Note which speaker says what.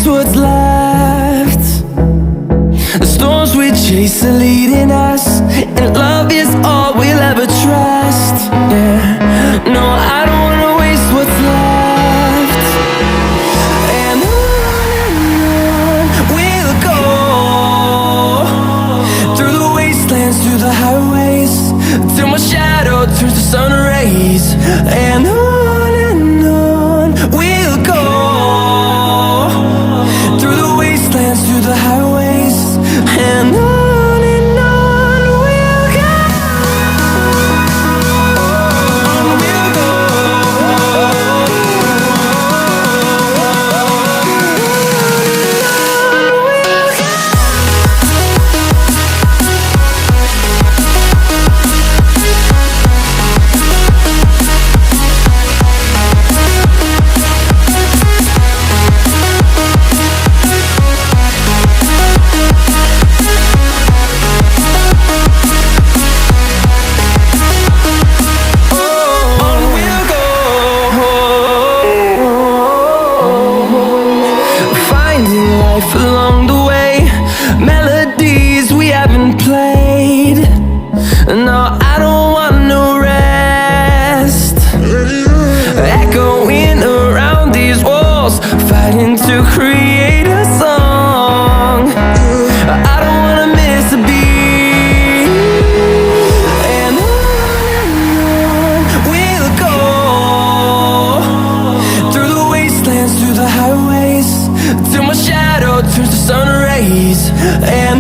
Speaker 1: what's left. The storms we chase are leading us, and love is all we'll ever trust. Yeah, no, I don't wanna waste what's left. And on we'll go, through the wastelands, through the highways, till my shadow turns to sun rays. And on we'll go, through the wastelands, through the highways, and on we'll go. On we'll go. On we'll go. Finding life along the way, melodies we haven't played. No, I don't want no rest. Echoing around these walls, fighting to create a song. I don't wanna miss a beat. And on we'll go, through the wastelands, through the highways, till my shadow turns to sun rays. And